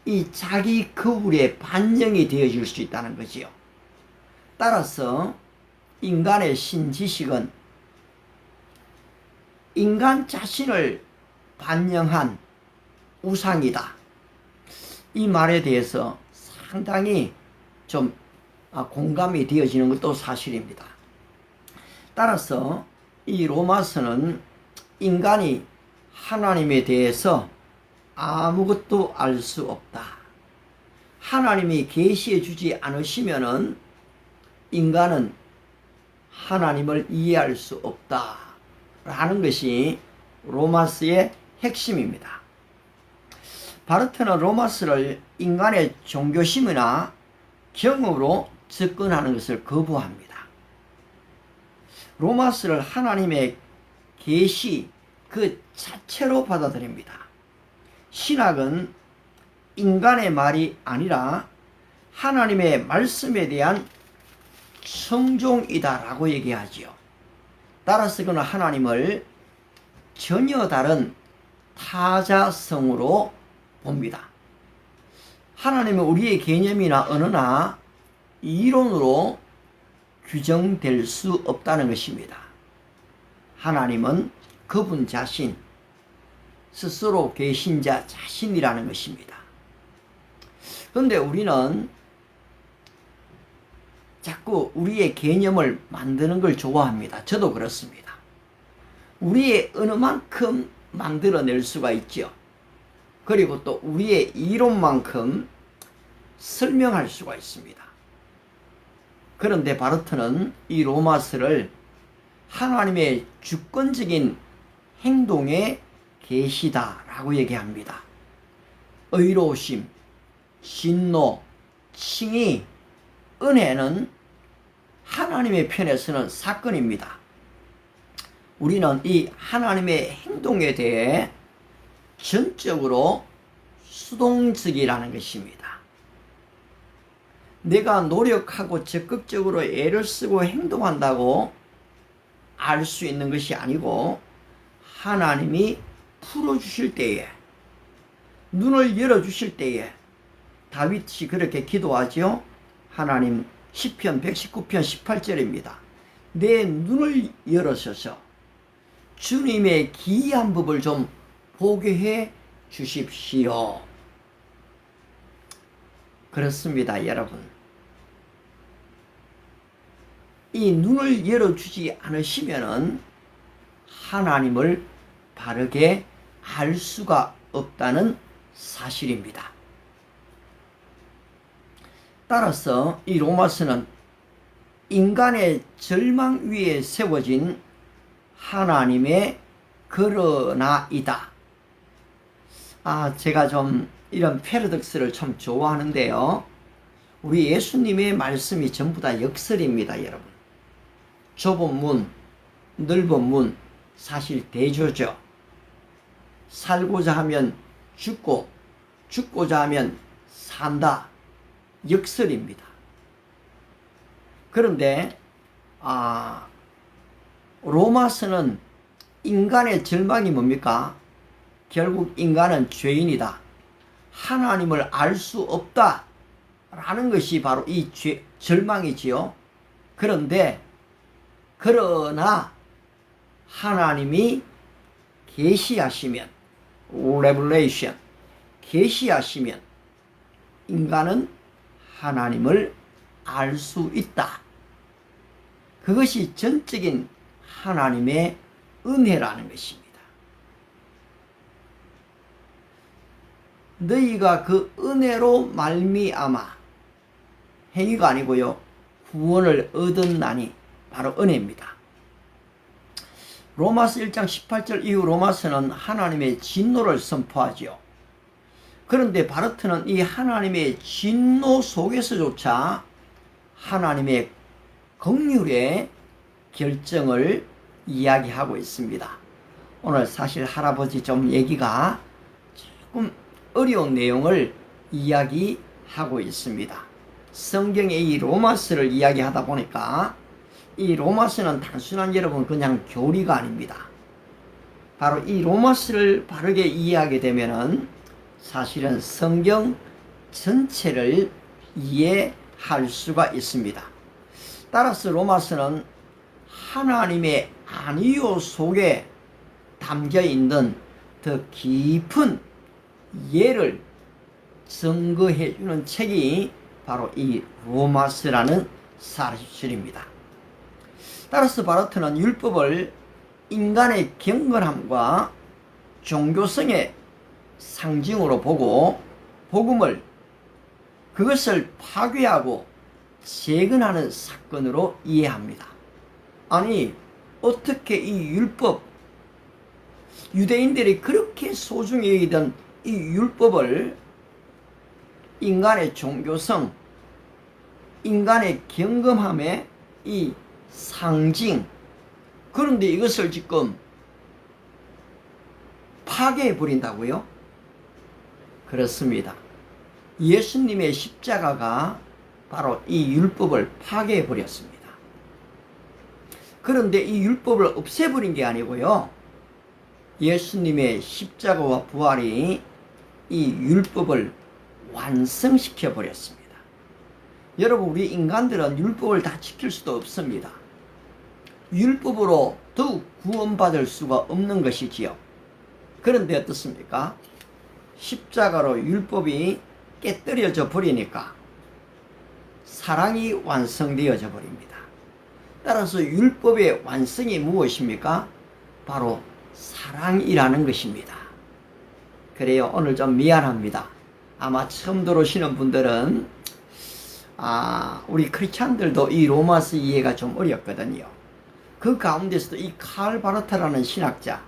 이 자기 거울에 반영이 되어질 수 있다는 거지요. 따라서 인간의 신지식은 인간 자신을 반영한 우상이다. 이 말에 대해서 상당히 좀 공감이 되어지는 것도 사실입니다. 따라서 이 로마서는 인간이 하나님에 대해서 아무것도 알 수 없다. 하나님이 계시해 주지 않으시면은 인간은 하나님을 이해할 수 없다. 라는 것이 로마서의 핵심입니다. 바르트는 로마서를 인간의 종교심이나 경험으로 접근하는 것을 거부합니다. 로마서를 하나님의 계시 그 자체로 받아들입니다. 신학은 인간의 말이 아니라 하나님의 말씀에 대한 청종이다라고 얘기하지요. 따라서 그는 하나님을 전혀 다른 타자성으로 봅니다. 하나님은 우리의 개념이나 언어나 이론으로 규정될 수 없다는 것입니다. 하나님은 그분 자신, 스스로 계신 자 자신이라는 것입니다. 그런데 우리는 자꾸 우리의 개념을 만드는 걸 좋아합니다. 저도 그렇습니다. 우리의 어느만큼 만들어낼 수가 있죠. 그리고 또 우리의 이론만큼 설명할 수가 있습니다. 그런데 바르트는 이 로마서를 하나님의 주권적인 행동의 계시다라고 얘기합니다. 의로우심, 진노, 칭의, 은혜는 하나님의 편에서는 사건입니다. 우리는 이 하나님의 행동에 대해 전적으로 수동적이라는 것입니다. 내가 노력하고 적극적으로 애를 쓰고 행동한다고 알 수 있는 것이 아니고 하나님이 풀어주실 때에, 눈을 열어주실 때에, 다윗이 그렇게 기도하죠. 하나님, 시편 119편 18절입니다. 내 눈을 열어셔서 주님의 기이한 법을 좀 보게 해 주십시오. 그렇습니다, 여러분. 이 눈을 열어주지 않으시면은 하나님을 바르게 알 수가 없다는 사실입니다. 따라서 이 로마서는 인간의 절망 위에 세워진 하나님의 그러나이다. 제가 좀 이런 패러독스를 참 좋아하는데요. 우리 예수님의 말씀이 전부 다 역설입니다, 여러분. 좁은 문, 넓은 문, 사실 대조죠. 살고자 하면 죽고, 죽고자 하면 산다. 역설입니다. 그런데 로마서는 인간의 절망이 뭡니까? 결국 인간은 죄인이다. 하나님을 알 수 없다. 라는 것이 바로 이 절망이지요. 그러나 하나님이 계시하시면, 레블레이션, 계시하시면 인간은 하나님을 알 수 있다. 그것이 전적인 하나님의 은혜라는 것입니다. 너희가 그 은혜로 말미암아, 행위가 아니고요, 구원을 얻었나니, 바로 은혜입니다. 로마서 1장 18절 이후 로마서는 하나님의 진노를 선포하지요. 그런데 바르트는 이 하나님의 진노 속에서조차 하나님의 긍휼의 결정을 이야기하고 있습니다. 오늘 사실 할아버지 좀 얘기가 조금 어려운 내용을 이야기하고 있습니다. 성경의 이 로마서를 이야기하다 보니까 이 로마서는 단순한 여러분 그냥 교리가 아닙니다. 바로 이 로마서를 바르게 이해하게 되면은 사실은 성경 전체를 이해할 수가 있습니다. 따라서 로마서는 하나님의 안위호 속에 담겨 있는 더 깊은 예를 증거해 주는 책이 바로 이 로마서라는 사실입니다. 따라서 바르트는 율법을 인간의 경건함과 종교성의 상징으로 보고 복음을 그것을 파괴하고 재건하는 사건으로 이해합니다. 아니, 어떻게 이 율법, 유대인들이 그렇게 소중히 여기던 이 율법을 인간의 종교성, 인간의 경건함의 이 상징, 그런데 이것을 지금 파괴해 버린다고요? 그렇습니다. 예수님의 십자가가 바로 이 율법을 파괴해 버렸습니다. 그런데 이 율법을 없애버린 게 아니고요, 예수님의 십자가와 부활이 이 율법을 완성시켜 버렸습니다. 여러분, 우리 인간들은 율법을 다 지킬 수도 없습니다. 율법으로 더욱 구원받을 수가 없는 것이지요. 그런데 어떻습니까? 십자가로 율법이 깨뜨려져 버리니까 사랑이 완성되어져 버립니다. 따라서 율법의 완성이 무엇입니까? 바로 사랑이라는 것입니다. 그래요. 오늘 좀 미안합니다. 아마 처음 들어오시는 분들은 우리 크리스찬들도 이 로마서 이해가 좀 어렵거든요. 그 가운데서도 이 칼 바르타라는 신학자,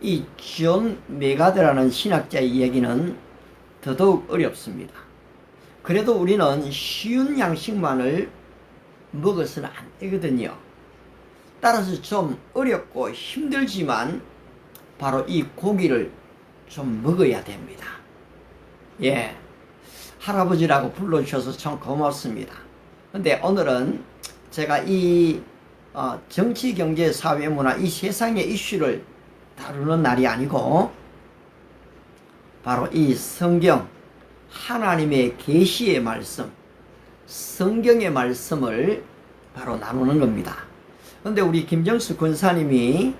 이 존 메가드라는 신학자의 이야기는 더더욱 어렵습니다. 그래도 우리는 쉬운 양식만을 먹어서는 안 되거든요. 따라서 좀 어렵고 힘들지만 바로 이 고기를 좀 먹어야 됩니다. 예, 할아버지라고 불러주셔서 참 고맙습니다. 근데 오늘은 제가 이 정치, 경제, 사회, 문화 이 세상의 이슈를 다루는 날이 아니고 바로 이 성경, 하나님의 계시의 말씀, 성경의 말씀을 바로 나누는 겁니다. 근데 우리 김정수 권사님이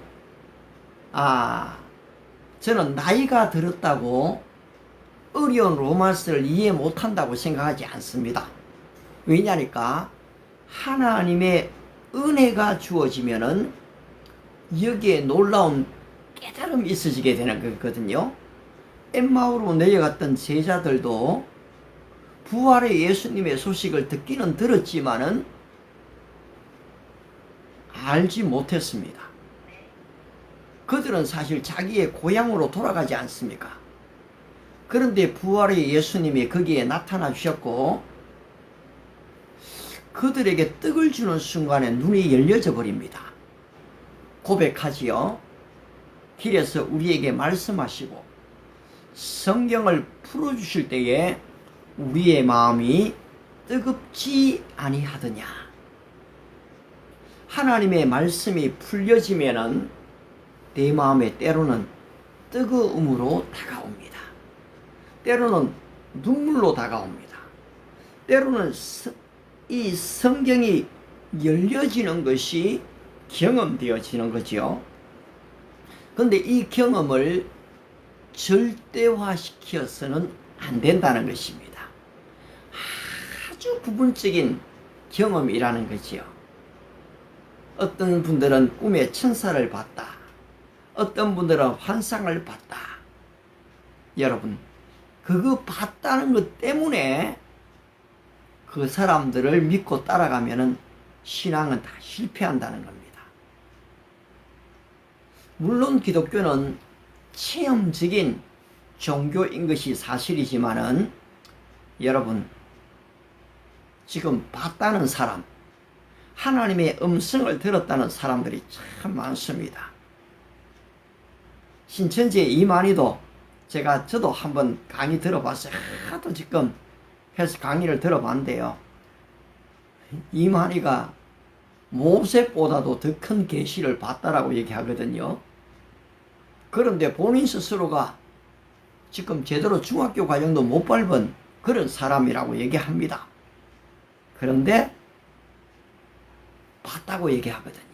저는 나이가 들었다고 어려운 로마서를 이해 못한다고 생각하지 않습니다. 왜냐니까 하나님의 은혜가 주어지면은 여기에 놀라운 깨달음이 있어지게 되는 거거든요. 엠마오로 내려갔던 제자들도 부활의 예수님의 소식을 듣기는 들었지만은 알지 못했습니다. 그들은 사실 자기의 고향으로 돌아가지 않습니까? 그런데 부활의 예수님이 거기에 나타나 주셨고 그들에게 떡을 주는 순간에 눈이 열려져 버립니다. 고백하지요. 길에서 우리에게 말씀하시고 성경을 풀어주실 때에 우리의 마음이 뜨겁지 아니하더냐. 하나님의 말씀이 풀려지면은 내 마음에 때로는 뜨거움으로 다가옵니다. 때로는 눈물로 다가옵니다. 때로는 이 성경이 열려지는 것이 경험되어지는 거죠. 그런데 이 경험을 절대화시켜서는 안 된다는 것입니다. 아주 부분적인 경험이라는 거지요. 어떤 분들은 꿈에 천사를 봤다. 어떤 분들은 환상을 봤다. 여러분, 그거 봤다는 것 때문에 그 사람들을 믿고 따라가면은 신앙은 다 실패한다는 겁니다. 물론 기독교는 체험적인 종교인 것이 사실이지만은 여러분, 지금 봤다는 사람, 하나님의 음성을 들었다는 사람들이 참 많습니다. 신천지에 이만희도 저도 한번 강의 들어봤어요. 하도 지금 해서 강의를 들어봤는데요. 이만희가 모세보다도 더 큰 계시를 봤다라고 얘기하거든요. 그런데 본인 스스로가 지금 제대로 중학교 과정도 못 밟은 그런 사람이라고 얘기합니다. 그런데 봤다고 얘기하거든요.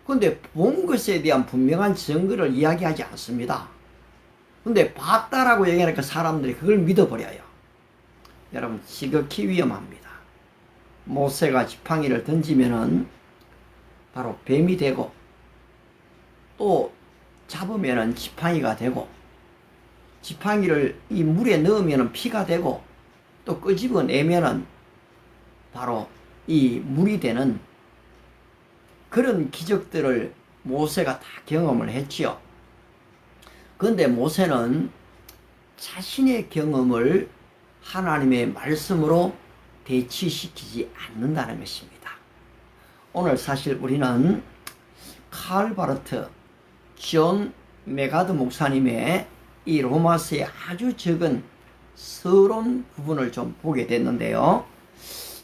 그런데 본 것에 대한 분명한 증거를 이야기하지 않습니다. 근데 봤다라고 얘기하니까 사람들이 그걸 믿어버려요. 여러분, 지극히 위험합니다. 모세가 지팡이를 던지면은 바로 뱀이 되고 또 잡으면은 지팡이가 되고 지팡이를 이 물에 넣으면은 피가 되고 또 끄집어내면은 바로 이 물이 되는 그런 기적들을 모세가 다 경험을 했지요. 그런데 모세는 자신의 경험을 하나님의 말씀으로 대치시키지 않는다는 것입니다. 오늘 사실 우리는 칼 바르트, 존 메가드 목사님의 이 로마서의 아주 적은 서론 부분을 좀 보게 됐는데요.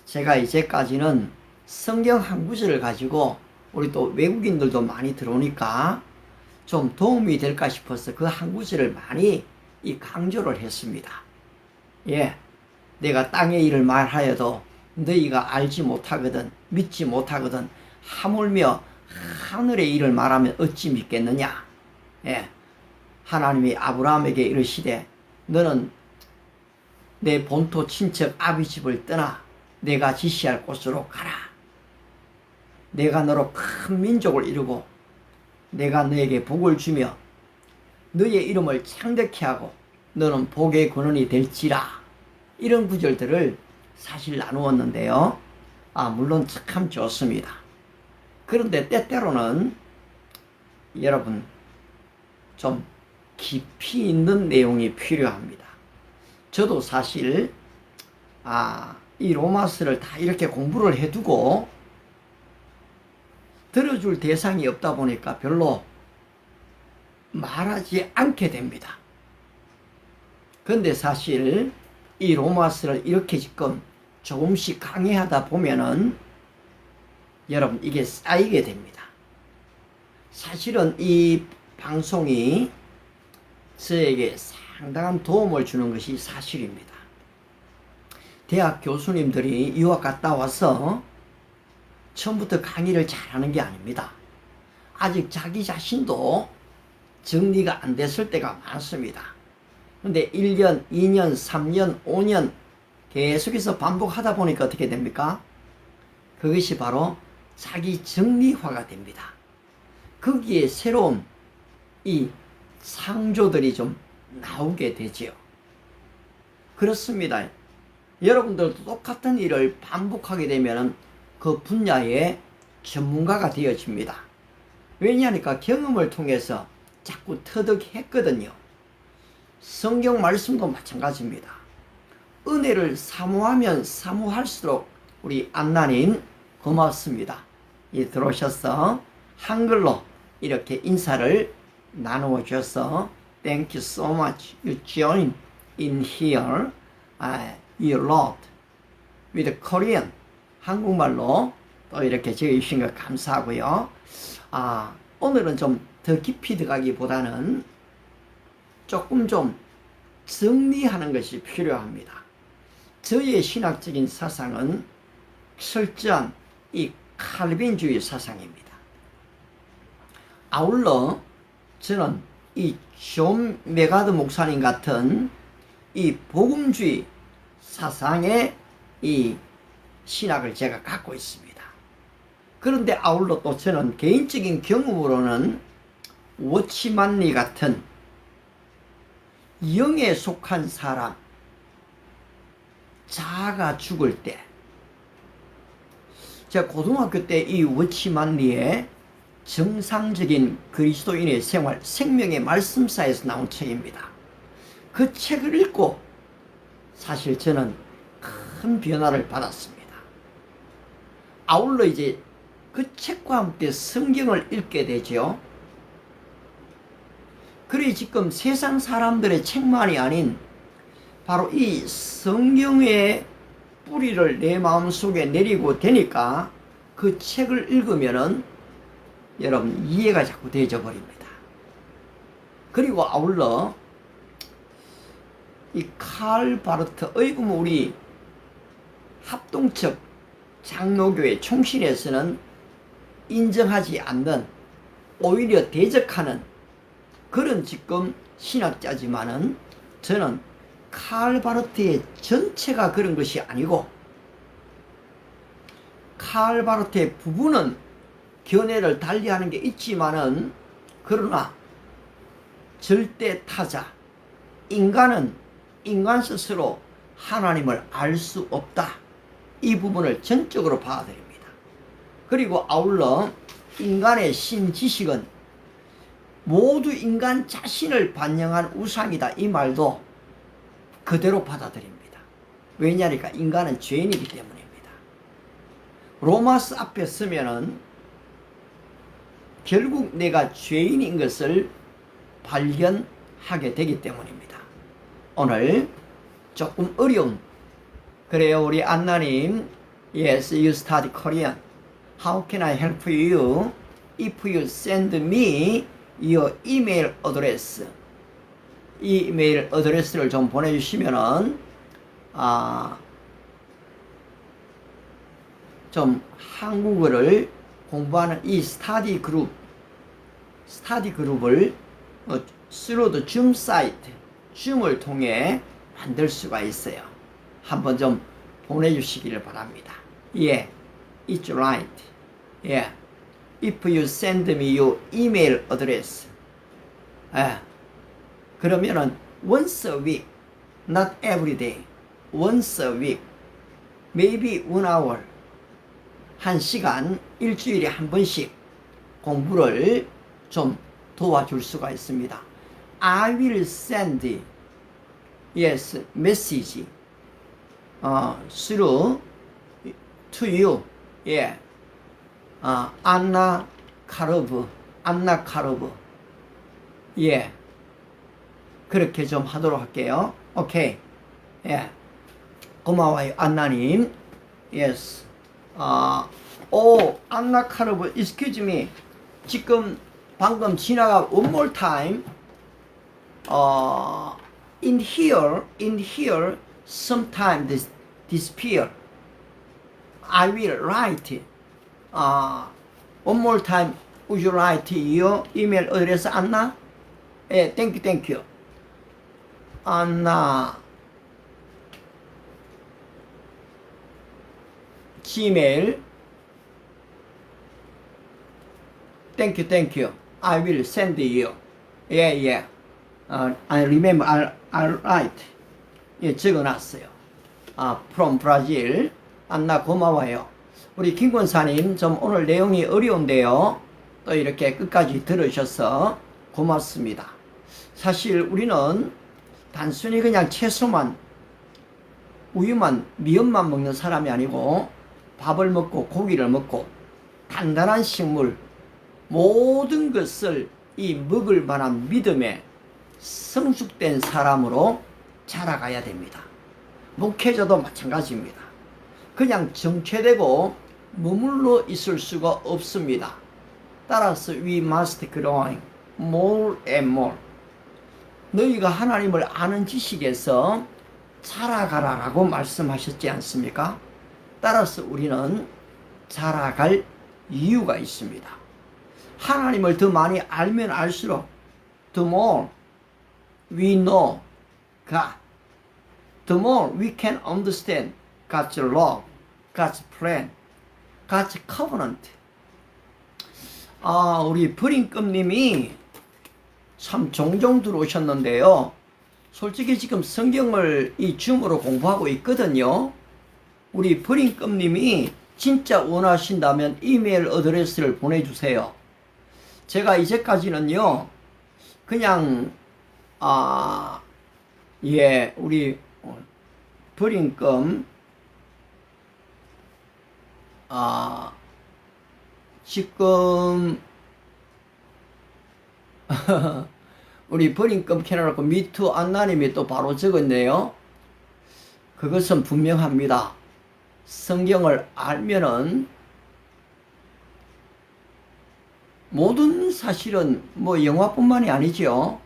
제가 이제까지는 성경 한 구절을 가지고 우리 또 외국인들도 많이 들어오니까 좀 도움이 될까 싶어서 그 한 구절을 많이 강조를 했습니다. 예, 내가 땅의 일을 말하여도 너희가 알지 못하거든 믿지 못하거든 하물며 하늘의 일을 말하면 어찌 믿겠느냐. 예, 하나님이 아브라함에게 이르시되 너는 내 본토 친척 아비 집을 떠나 내가 지시할 곳으로 가라. 내가 너로 큰 민족을 이루고 내가 너에게 복을 주며 너의 이름을 창대케 하고 너는 복의 근원이 될지라. 이런 구절들을 사실 나누었는데요. 물론 참 좋습니다. 그런데 때때로는 여러분 좀 깊이 있는 내용이 필요합니다. 저도 사실 이 로마서를 다 이렇게 공부를 해두고 들어줄 대상이 없다 보니까 별로 말하지 않게 됩니다. 근데 사실 이 로마서를 이렇게 지금 조금씩 강의하다 보면은 여러분 이게 쌓이게 됩니다. 사실은 이 방송이 저에게 상당한 도움을 주는 것이 사실입니다. 대학 교수님들이 유학 갔다 와서 처음부터 강의를 잘하는 게 아닙니다. 아직 자기 자신도 정리가 안 됐을 때가 많습니다. 근데 1년, 2년, 3년, 5년 계속해서 반복하다 보니까 어떻게 됩니까? 그것이 바로 자기 정리화가 됩니다. 거기에 새로운 이 창조들이 좀 나오게 되지요. 그렇습니다. 여러분들도 똑같은 일을 반복하게 되면 그 분야의 전문가가 되어집니다. 왜냐하니까 경험을 통해서 자꾸 터득했거든요. 성경 말씀도 마찬가지입니다. 은혜를 사모하면 사모할수록 우리 안나님 고맙습니다. 들어오셔서 한글로 이렇게 인사를 나누어 주셔서 Thank you so much. You join in here, your Lord, with Korean. 한국말로 또 이렇게 적어주신 것 감사하고요. 오늘은 좀 더 깊이 들어가기보다는 조금 좀 정리하는 것이 필요합니다. 저의 신학적인 사상은 철저한 이 칼빈주의 사상입니다. 아울러 저는 이 존 메가드 목사님 같은 이 복음주의 사상의 이 신학을 제가 갖고 있습니다. 그런데 아울러 또 저는 개인적인 경험으로는 워치만리 같은 영에 속한 사람, 자아가 죽을 때, 제가 고등학교 때 이 워치만리의 정상적인 그리스도인의 생활, 생명의 말씀사에서 나온 책입니다. 그 책을 읽고 사실 저는 큰 변화를 받았습니다. 아울러 이제 그 책과 함께 성경을 읽게 되죠. 그래 지금 세상 사람들의 책만이 아닌 바로 이 성경의 뿌리를 내 마음속에 내리고 되니까 그 책을 읽으면은 여러분 이해가 자꾸 되어져 버립니다. 그리고 아울러 이 칼 바르트 의금 우리 합동측 장로교회 총신에서는 인정하지 않는, 오히려 대적하는 그런 지금 신학자지만은 저는 칼 바르트의 전체가 그런 것이 아니고 칼 바르트의 부분은 견해를 달리하는 게 있지만은 그러나 절대 타자, 인간은 인간 스스로 하나님을 알 수 없다. 이 부분을 전적으로 받아들입니다. 그리고 아울러 인간의 신지식은 모두 인간 자신을 반영한 우상이다. 이 말도 그대로 받아들입니다. 왜냐하니까 인간은 죄인이기 때문입니다. 로마서 앞에 서면은 결국 내가 죄인인 것을 발견하게 되기 때문입니다. 오늘 조금 어려운, 그래요 우리 안나님, Yes, you study Korean. How can I help you? If you send me your email address. 이 이메일 어드레스를 좀 보내주시면은 좀 한국어를 공부하는 이 스터디 그룹을 through the Zoom site, 줌을 통해 만들 수가 있어요. 한번 좀 보내주시기를 바랍니다. Yeah, it's right. Yeah, if you send me your email address. 그러면은 once a week, not every day. once a week, maybe 1 hour. 1시간, 일주일에 한 번씩 공부를 좀 도와줄 수가 있습니다. I will send, yes, message, through to you. 예. 안나 카르브. 예. 그렇게 좀 하도록 할게요. 오케이. 예. 고마워요, 안나님. Yes. 안나 카르브, excuse me. 지금 방금 지나가 one more time. In here, sometimes disappear. I will write. One more time. Would you write your email address, 안나? 예, thank you. 안나. Gmail. Thank you. I will send you. Yeah. I remember. I'll write. 예, 적어놨어요. From Brazil. 안나 고마워요. 우리 김권사님, 좀 오늘 내용이 어려운데요. 또 이렇게 끝까지 들으셔서 고맙습니다. 사실 우리는 단순히 그냥 채소만, 우유만, 미역만 먹는 사람이 아니고 밥을 먹고 고기를 먹고 단단한 식물, 모든 것을 이 먹을 만한 믿음에 성숙된 사람으로 자라가야 됩니다. 목회자도 마찬가지입니다. 그냥 정체되고 머물러 있을 수가 없습니다. 따라서 we must grow more and more. 너희가 하나님을 아는 지식에서 자라가라라고 말씀하셨지 않습니까? 따라서 우리는 자라갈 이유가 있습니다. 하나님을 더 많이 알면 알수록 the more we know God, the more we can understand God's love, God's plan, God's covenant. 우리 버린금님이 참 종종 들어오셨는데요. 솔직히 지금 성경을 이 줌으로 공부하고 있거든요. 우리 버린금님이 진짜 원하신다면 이메일 어드레스를 보내주세요. 제가 이제까지는요, 그냥, 우리 버린금, 지금, 우리 버린금 캐나놓고 미투 안나님이 또 바로 적었네요. 그것은 분명합니다. 성경을 알면은 모든 사실은 뭐 영화뿐만이 아니죠.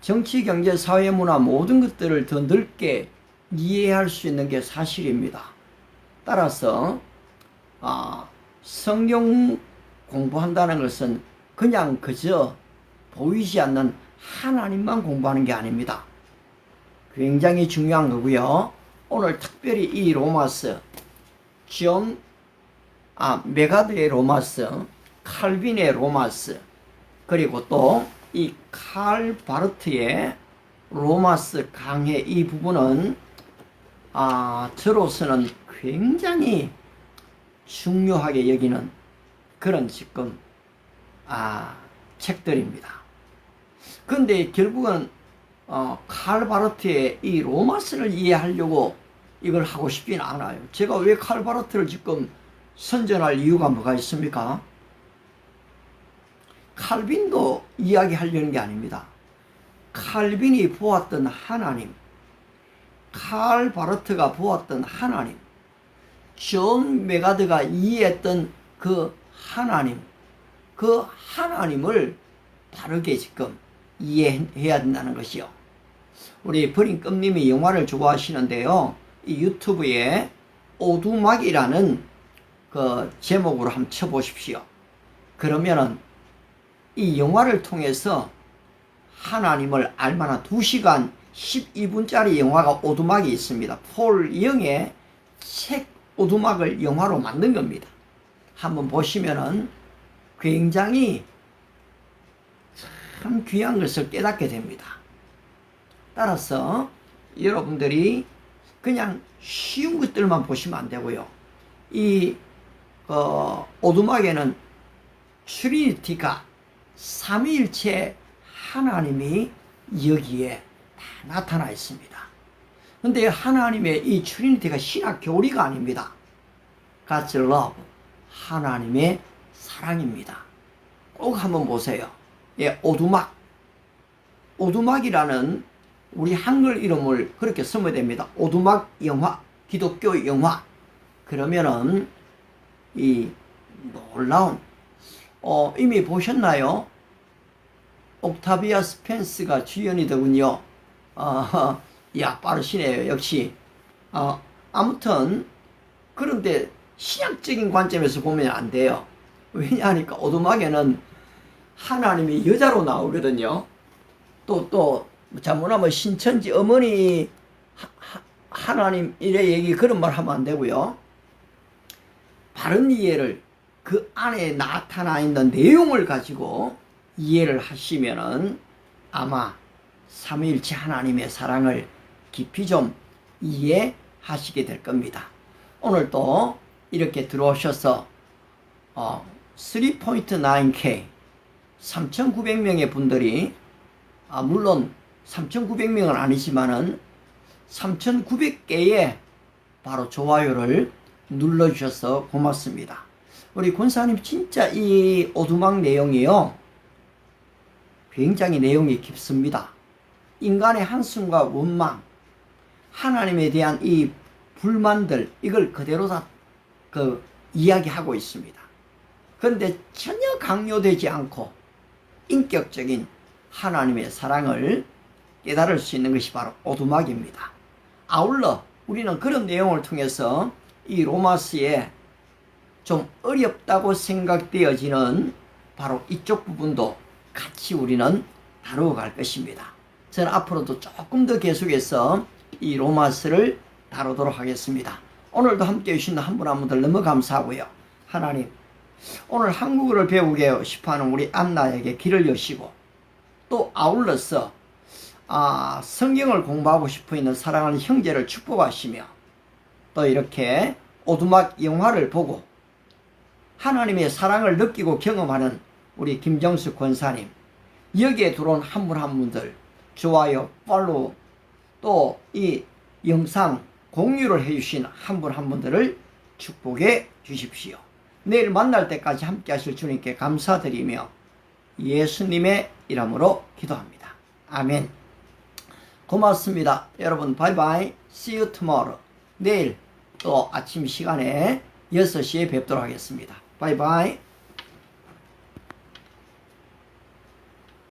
정치, 경제, 사회, 문화 모든 것들을 더 넓게 이해할 수 있는 게 사실입니다. 따라서 성경 공부한다는 것은 그냥 그저 보이지 않는 하나님만 공부하는 게 아닙니다. 굉장히 중요한 거고요. 오늘 특별히 이 로마서, 메가드의 로마서, 칼빈의 로마서, 그리고 또 이 칼 바르트의 로마서 강해 이 부분은 저로서는 굉장히 중요하게 여기는 그런 지금 책들입니다. 근데 결국은 칼 바르트의 이 로마서를 이해하려고 이걸 하고 싶지는 않아요. 제가 왜 칼 바르트를 지금 선전할 이유가 뭐가 있습니까? 칼빈도 이야기하려는 게 아닙니다. 칼빈이 보았던 하나님, 칼 바르트가 보았던 하나님, 존 메가드가 이해했던 그 하나님을 바르게 지금 이해해야 된다는 것이요. 우리 버린금님이 영화를 좋아하시는데요. 이 유튜브에 오두막이라는 그 제목으로 한번 쳐보십시오. 그러면은 이 영화를 통해서 하나님을 알만한 2시간 12분짜리 영화가 오두막이 있습니다. 폴 영의 책 오두막을 영화로 만든 겁니다. 한번 보시면은 굉장히 참 귀한 것을 깨닫게 됩니다. 따라서 여러분들이 그냥 쉬운 것들만 보시면 안 되고요. 이 오두막에는 트리니티가 삼위일체 하나님이 여기에 다 나타나 있습니다. 근데 하나님의 이 트리니티가 신학 교리가 아닙니다. God's love, 하나님의 사랑입니다. 꼭 한번 보세요. 예, 오두막. 오두막이라는 우리 한글 이름을 그렇게 쓰면 됩니다. 오두막 영화, 기독교 영화. 그러면은 이 놀라운 이미 보셨나요? 옥타비아 스펜스가 주연이더군요. 야, 빠르시네요. 역시. 아무튼 그런데 신학적인 관점에서 보면 안 돼요. 왜냐하니까 오두막에는 하나님이 여자로 나오거든요. 또 잘못하면 신천지 어머니 하나님 이래 얘기 그런 말 하면 안 되고요. 바른 이해를 그 안에 나타나 있는 내용을 가지고 이해를 하시면은 아마 삼위일체 하나님의 사랑을 깊이 좀 이해하시게 될 겁니다. 오늘도 이렇게 들어오셔서 3.9K 3,900명의 분들이 물론 3,900명은 아니지만은 3,900개의 바로 좋아요를 눌러주셔서 고맙습니다. 우리 권사님 진짜 이 오두막 내용이요, 굉장히 내용이 깊습니다. 인간의 한숨과 원망, 하나님에 대한 이 불만들, 이걸 그대로 다 이야기하고 있습니다. 그런데 전혀 강요되지 않고 인격적인 하나님의 사랑을 깨달을 수 있는 것이 바로 오두막입니다. 아울러 우리는 그런 내용을 통해서 이 로마서에 좀 어렵다고 생각되어지는 바로 이쪽 부분도 같이 우리는 다루어 갈 것입니다. 저는 앞으로도 조금 더 계속해서 이 로마서를 다루도록 하겠습니다. 오늘도 함께 해주신 한 분 한 분들 너무 감사하고요. 하나님, 오늘 한국어를 배우고 싶어하는 우리 안나에게 길을 여시고, 또 아울러서 성경을 공부하고 싶어 있는 사랑하는 형제를 축복하시며, 또 이렇게 오두막 영화를 보고 하나님의 사랑을 느끼고 경험하는 우리 김정수 권사님, 여기에 들어온 한 분 한 분들 좋아요, 팔로우, 또 이 영상 공유를 해주신 한 분 한 분들을 축복해 주십시오. 내일 만날 때까지 함께 하실 주님께 감사드리며 예수님의 이름으로 기도합니다. 아멘. 고맙습니다. 여러분 바이바이. See you tomorrow. 내일 또 아침 시간에 6시에 뵙도록 하겠습니다. 바이바이.